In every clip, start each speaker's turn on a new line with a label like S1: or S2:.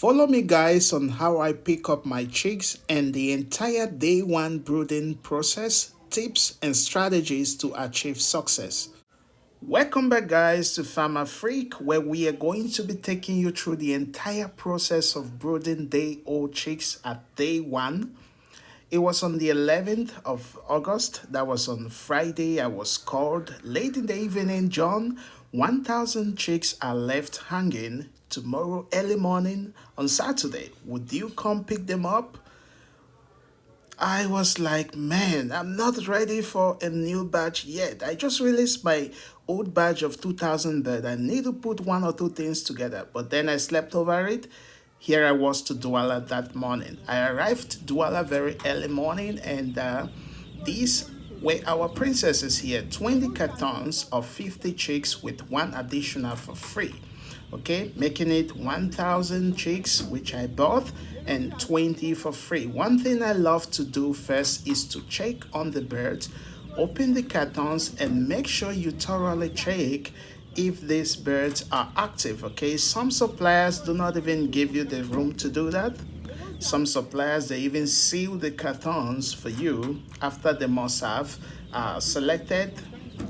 S1: Follow me, guys, on how I pick up my chicks and the entire day one brooding process, tips, and strategies to achieve success. Welcome back, guys, to Farmer Freak, where we are going to be taking you through the entire process of brooding day old chicks at day one. It was on the 11th of August. That was on Friday. I was called late in the evening. John, 1,000 chicks are left hanging tomorrow early morning on Saturday. Would you come pick them up? I was like, man, I'm not ready for a new batch yet. I just released my old batch of 2,000 bird. I need to put one or two things together. But then I slept over it. Here I was to Douala that morning. I arrived Douala very early morning, and these were our princesses here. 20 cartons of 50 chicks with one additional for free. Okay, making it 1,000 chicks, which I bought, and 20 for free. One thing I love to do first is to check on the birds, open the cartons, and make sure you thoroughly check if these birds are active. Okay, some suppliers do not even give you the room to do that. Some suppliers, they even seal the cartons for you after they must have selected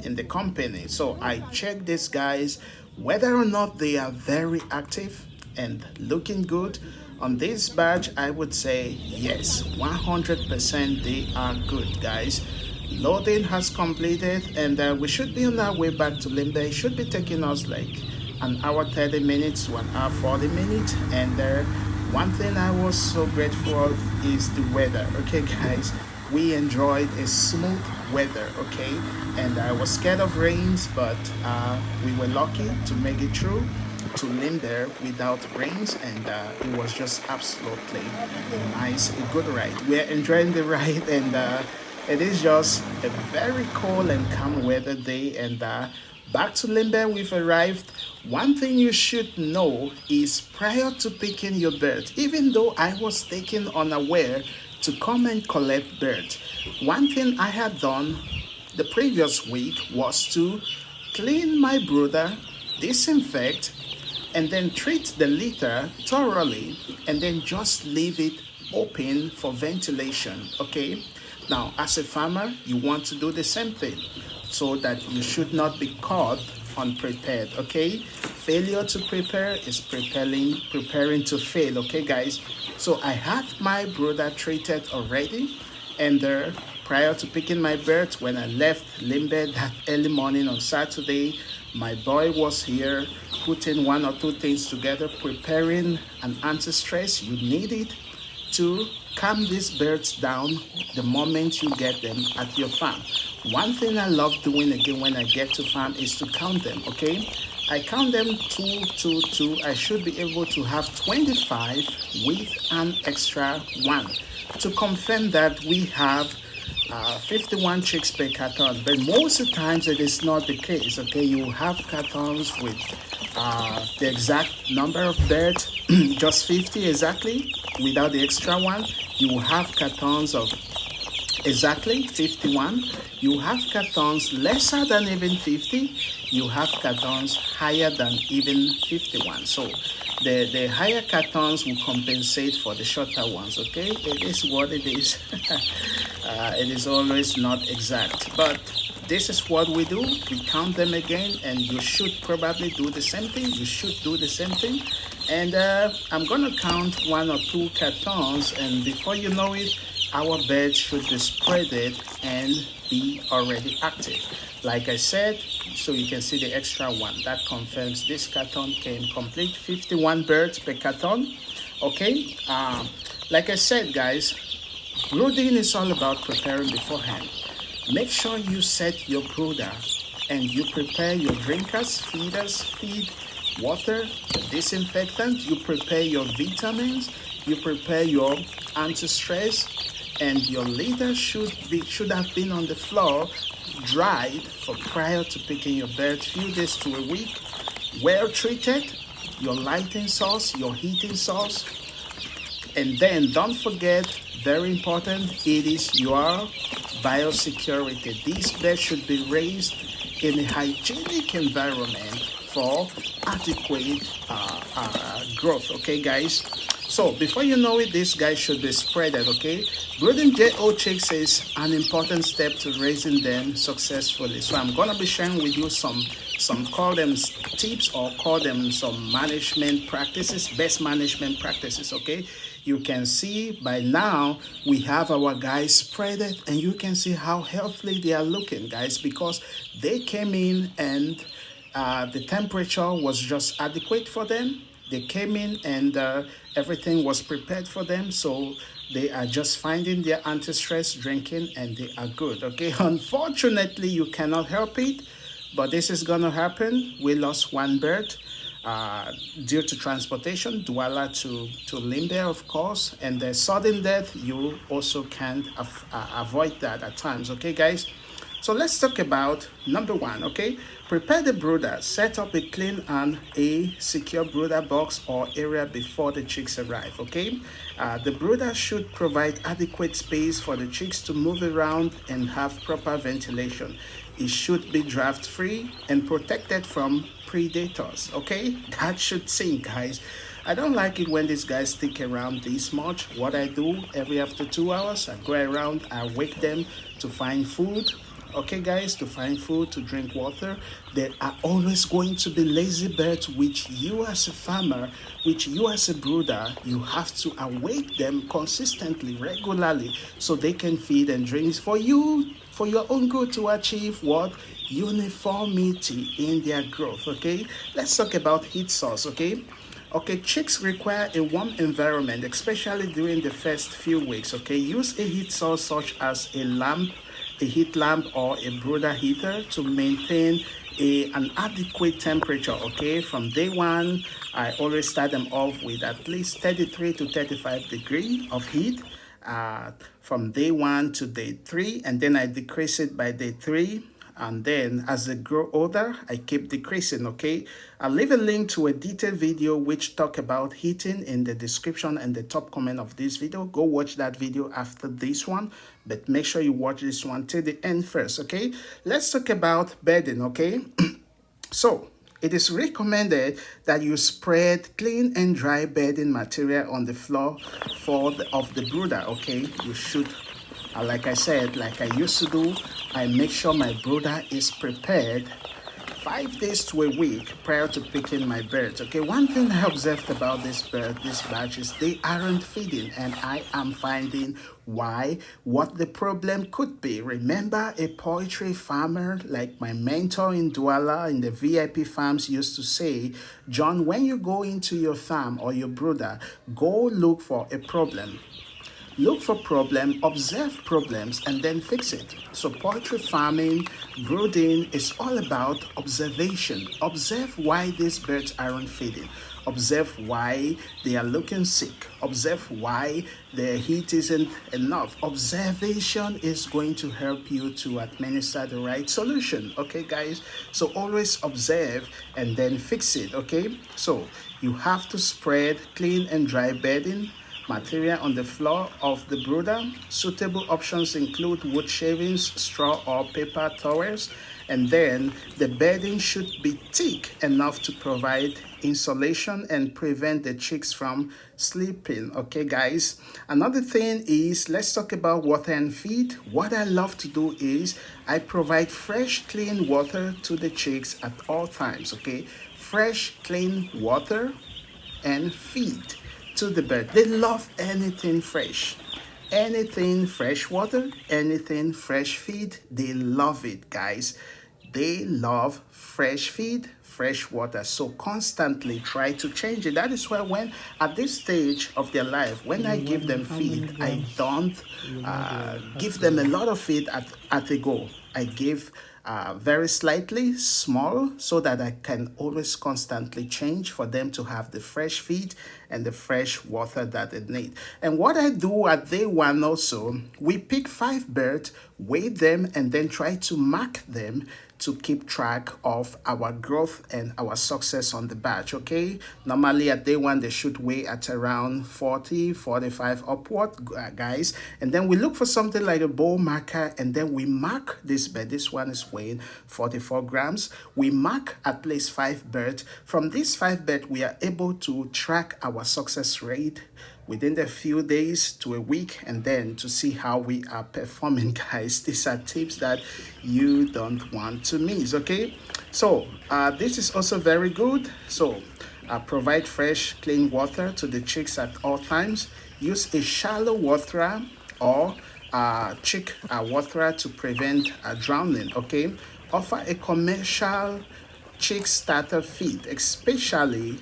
S1: in the company. So I check these guys whether or not they are very active and looking good. On this badge, I would say yes, 100% they are good, guys. Loading has completed, and we should be on our way back to Limbe. It should be taking us like an hour 30 minutes to an hour 40 minutes. And one thing I was so grateful of is the weather. Okay, guys, we enjoyed a smooth weather. Okay, and I was scared of rains, but we were lucky to make it through to Limbe without rains, and it was just absolutely nice, a good ride. We're enjoying the ride, and it is just a very cold and calm weather day, and back to Limbe we've arrived. One thing you should know is prior to picking your bird, even though I was taken unaware to come and collect birds, one thing I had done the previous week was to clean my brooder, disinfect, and then treat the litter thoroughly, and then just leave it open for ventilation. Okay, now as a farmer you want to do the same thing so that you should not be caught unprepared. Okay, failure to prepare is preparing to fail. Okay, guys, so I had my brooder treated already, and prior to picking my birds, when I left Limbe that early morning on Saturday, my boy was here putting one or two things together, preparing an anti-stress. You need it to calm these birds down the moment you get them at your farm. One thing I love doing again when I get to farm is to count them. Okay, I count them two, two, two. I should be able to have 25 with an extra one to confirm that we have 51 chicks per carton. But most of the times it is not the case. Okay, you have cartons with the exact number of birds, just 50 exactly, without the extra one. You have cartons of exactly 51. You have cartons lesser than even 50. You have cartons higher than even 51. So the higher cartons will compensate for the shorter ones. Okay, it is what it is. It is always not exact, but this is what we do. We count them again, and you should probably do the same thing. You should do the same thing. And I'm gonna count one or two cartons, and before you know it, our bed should be spreaded and be already active. Like I said, so you can see the extra one. That confirms this carton came complete, 51 birds per carton. Okay, like I said, guys, brooding is all about preparing beforehand. Make sure you set your brooder and you prepare your drinkers, feeders, feed, water, disinfectant, you prepare your vitamins, you prepare your anti-stress, and your litter should have been on the floor, dried for prior to picking your bird, few days to a week, well treated, your lighting source, your heating source, and then don't forget, very important, it is your biosecurity. These birds should be raised in a hygienic environment for adequate growth. Okay, guys. So before you know it, this guy should be spreaded. Okay, brooding JO chicks is an important step to raising them successfully. So I'm gonna be sharing with you some call them tips or call them some management practices, best management practices. Okay, you can see by now we have our guys spreaded, and you can see how healthy they are looking, guys, because they came in and the temperature was just adequate for them. They came in and everything was prepared for them. So they are just finding their anti-stress drinking and they are good. Okay, unfortunately, you cannot help it, but this is going to happen. We lost one bird due to transportation, Douala to Limbe, of course, and the sudden death, you also can't avoid that at times. Okay, guys? So let's talk about number one, okay? Prepare the brooder. Set up a clean and a secure brooder box or area before the chicks arrive, okay? The brooder should provide adequate space for the chicks to move around and have proper ventilation. It should be draft free and protected from predators, okay? That should sink, guys. I don't like it when these guys stick around this much. What I do every after 2 hours, I go around, I wake them to find food. Okay, guys, to find food, to drink water. There are always going to be lazy birds, which you as a farmer, which you as a brooder, you have to awake them consistently, regularly, so they can feed and drink for you, for your own good, to achieve what? Uniformity in their growth. Okay, let's talk about heat source. Okay, chicks require a warm environment, especially during the first few weeks. Okay, use a heat source such as a lamp, a heat lamp, or a brooder heater to maintain an adequate temperature. Okay, from day one, I always start them off with at least 33 to 35 degrees of heat from day one to day 3, and then I decrease it by day 3. And then as they grow older, I keep decreasing. Okay, I'll leave a link to a detailed video which talk about heating in the description and the top comment of this video. Go watch that video after this one, but make sure you watch this one till the end first. Okay, let's talk about bedding. Okay, so it is recommended that you spread clean and dry bedding material on the floor of the brooder. Okay, you should, like I said, like I used to do, I make sure my brooder is prepared 5 days to a week prior to picking my birds. Okay, one thing I observed about this batch is they aren't feeding, and I am finding why, what the problem could be. Remember, a poultry farmer like my mentor in Douala in the VIP farms used to say, John, when you go into your farm or your brooder, go look for a problem. Look for problem, observe problems, and then fix it. So poultry farming, brooding is all about observation. Observe why these birds aren't feeding. Observe why they are looking sick. Observe why their heat isn't enough. Observation is going to help you to administer the right solution. Okay, guys? So always observe and then fix it. Okay? So you have to spread clean and dry bedding material on the floor of the brooder. Suitable options include wood shavings, straw, or paper towels. And then the bedding should be thick enough to provide insulation and prevent the chicks from sleeping. Okay, guys? Another thing is, let's talk about water and feed. What I love to do is I provide fresh, clean water to the chicks at all times. Okay? Fresh, clean water and feed to the bird. They love anything fresh. Anything fresh water, anything fresh feed, they love it, guys. They love fresh feed, fresh water. So constantly try to change it. That is why when at this stage of their life, when I give them feed, I don't give them a lot of feed at a go. I give very slightly small so that I can always constantly change for them to have the fresh feed and the fresh water that they need. And what I do at day one also, we pick 5 birds, weigh them, and then try to mark them to keep track of our growth and our success on the batch. Okay, normally at day one they should weigh at around 40-45 upward, guys, and then we look for something like a bowl marker, and then we mark this bed. This one is weighing 44 grams. We mark at least 5 birds. From these 5 birds we are able to track our success rate within the few days to a week, and then to see how we are performing, guys. These are tips that you don't want to miss. Okay, so this is also very good. So provide fresh clean water to the chicks at all times. Use a shallow waterer or chick waterer to prevent drowning. Okay, offer a commercial chick starter feed, especially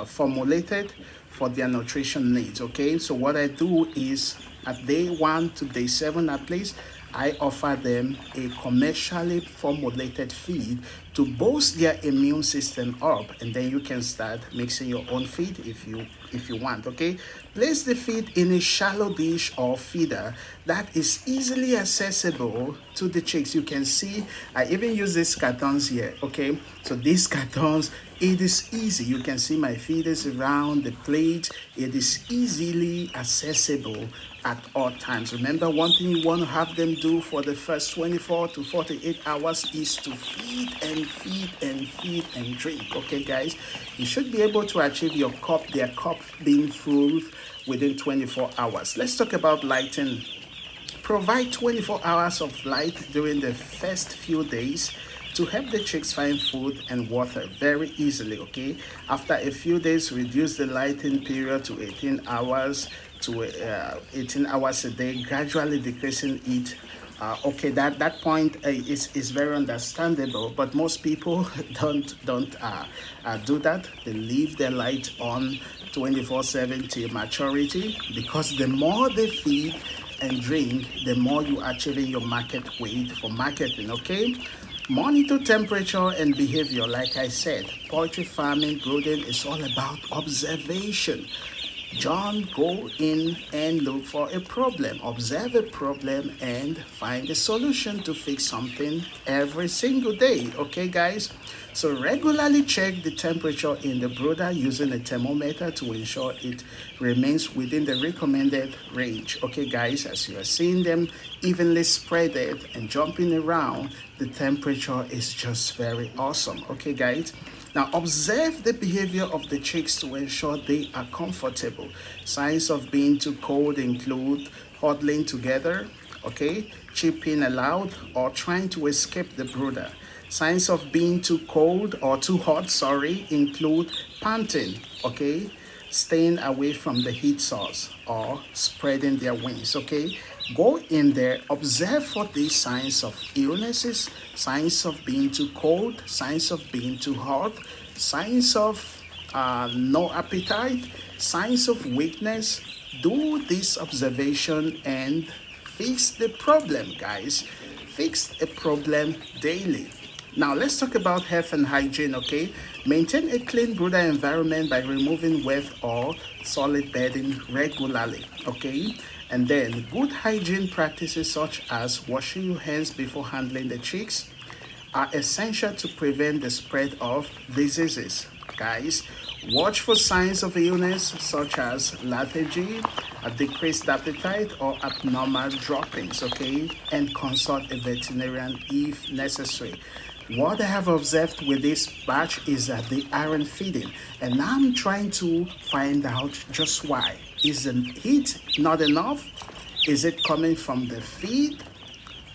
S1: formulated for their nutrition needs. Okay, so what I do is at day 1 to day 7 at least, I offer them a commercially formulated feed to boost their immune system up, and then you can start mixing your own feed if you want. Okay, place the feed in a shallow dish or feeder that is easily accessible to the chicks. You can see I even use these cartons here. Okay, so these cartons, it is easy. You can see my feed is around the plate. It is easily accessible at all times. Remember, one thing you want to have them do for the first 24 to 48 hours is to feed and feed and feed and drink. Okay, guys, you should be able to achieve their cup being full within 24 hours. Let's talk about lighting. Provide 24 hours of light during the first few days to help the chicks find food and water very easily. Okay, after a few days, reduce the lighting period to 18 hours to 18 hours a day, gradually decreasing it. Okay, that point is very understandable, but most people don't do that. They leave their light on 24/7 till maturity, because the more they feed and drink, the more you are achieving your market weight for marketing. Okay, monitor temperature and behavior. Like I said, poultry farming, brooding is all about observation. John, go in and look for a problem, observe a problem, and find a solution to fix something every single day. Okay, guys? So regularly check the temperature in the brooder using a thermometer to ensure it remains within the recommended range. Okay, guys, as you are seeing them evenly spreaded and jumping around, the temperature is just very awesome. Okay, guys? Now, observe the behavior of the chicks to ensure they are comfortable. Signs of being too cold include huddling together, okay, chirping aloud, or trying to escape the brooder. Signs of being too cold or too hot, include panting, okay, staying away from the heat source, or spreading their wings. Okay, go in there, observe for these signs of illnesses, signs of being too cold, signs of being too hot, signs of no appetite, signs of weakness. Do this observation and fix the problem, guys. Fix a problem daily. Now let's talk about health and hygiene. Okay, maintain a clean brooder environment by removing wet or solid bedding regularly. Okay, and then good hygiene practices such as washing your hands before handling the chicks are essential to prevent the spread of diseases. Guys, watch for signs of illness such as lethargy, a decreased appetite, or abnormal droppings. Okay, and consult a veterinarian if necessary. What I have observed with this batch is that they aren't feeding, and now I'm trying to find out just why. Is the heat not enough? Is it coming from the feed,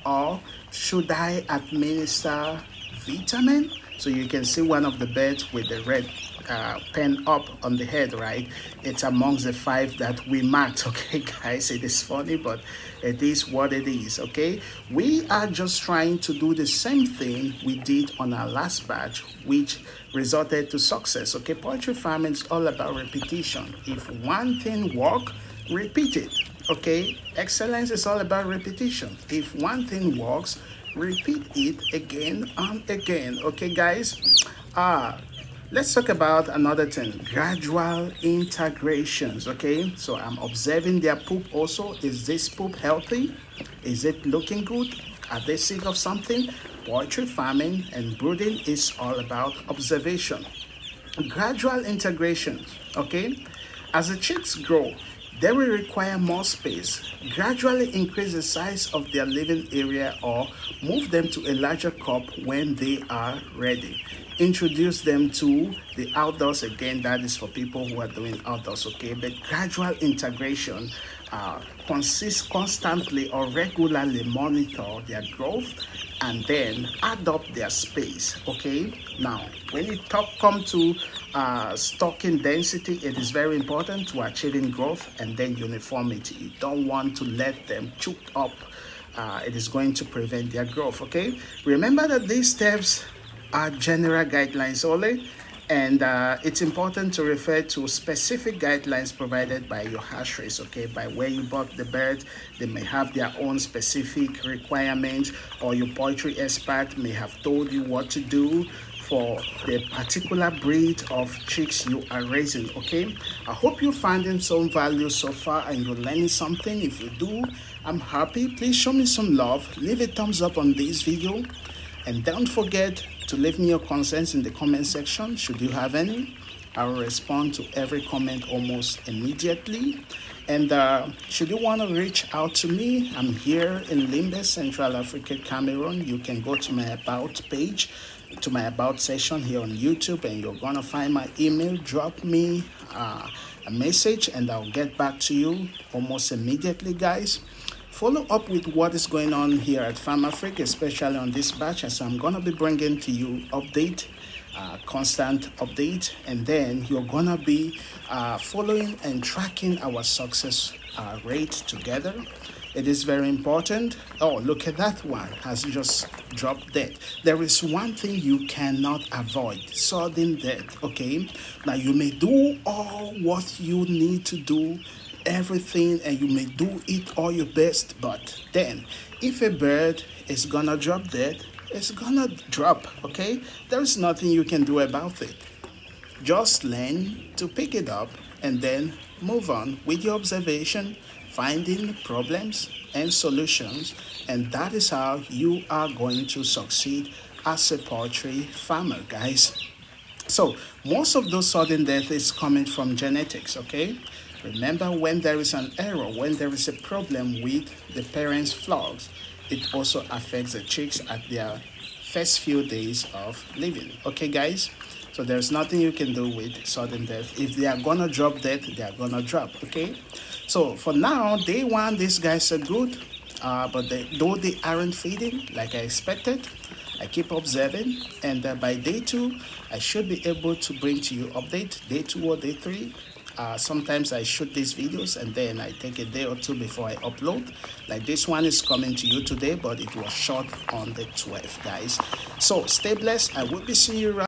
S1: or should I administer vitamin? So you can see one of the birds with the red pen up on the head, right? It's amongst the 5 that we marked. Okay, guys, it is funny, but it is what it is. Okay, we are just trying to do the same thing we did on our last batch, which resulted to success. Okay, poultry farming is all about repetition. If one thing works, repeat it. Okay, excellence is all about repetition. If one thing works, repeat it again and again. Okay, guys, let's talk about another thing, gradual integrations. Okay, so I'm observing their poop also. Is this poop healthy? Is it looking good? Are they sick of something? Poultry farming and brooding is all about observation. Gradual integration, okay? As the chicks grow, they will require more space. Gradually increase the size of their living area or move them to a larger cup when they are ready. Introduce them to the outdoors again, that is for people who are doing outdoors, okay? But gradual integration consists constantly or regularly monitor their growth and then add up their space, okay? Now when it come to stocking density, it is very important to achieving growth and then uniformity. You don't want to let them choked up. It is going to prevent their growth, okay? Remember that these steps are general guidelines only, and it's important to refer to specific guidelines provided by your hatcheries, okay? By where you bought the bird, they may have their own specific requirements, or your poultry expert may have told you what to do for the particular breed of chicks you are raising, okay? I hope you're finding some value so far and you're learning something. If you do, I'm happy. Please show me some love, leave a thumbs up on this video, and don't forget to leave me your concerns in the comment section should you have any. I will respond to every comment almost immediately. And should you want to reach out to me, I'm here in Limbe, Central Africa, Cameroon. You can go to my About page, to my About section here on YouTube, and you're going to find my email. Drop me a message and I'll get back to you almost immediately, guys. Follow up with what is going on here at Farm Africa, especially on this batch, as I'm going to be bringing to you constant update, and then you're going to be following and tracking our success rate together. It is very important. Oh, look at that one, has just dropped dead. There is one thing you cannot avoid: sudden death, okay? Now, you may do all what you need to do, everything, and you may do it all your best, but then if a bird is gonna drop dead, it's gonna drop, okay? There is nothing you can do about it. Just learn to pick it up and then move on with your observation, finding problems and solutions, and that is how you are going to succeed as a poultry farmer, guys. So most of those sudden death is coming from genetics, okay? Remember, when there is an error, when there is a problem with the parents' flocks, it also affects the chicks at their first few days of living. Okay, guys? So there's nothing you can do with sudden death. If they are gonna drop dead, they are gonna drop, okay? So for now, day one, these guys are good, but though they aren't feeding like I expected, I keep observing, and by day two, I should be able to bring to you update, day 2 or day 3. Sometimes I shoot these videos and then I take a day or two before I upload. Like this one is coming to you today, but it was shot on the 12th, guys. So stay blessed. I will be seeing you around.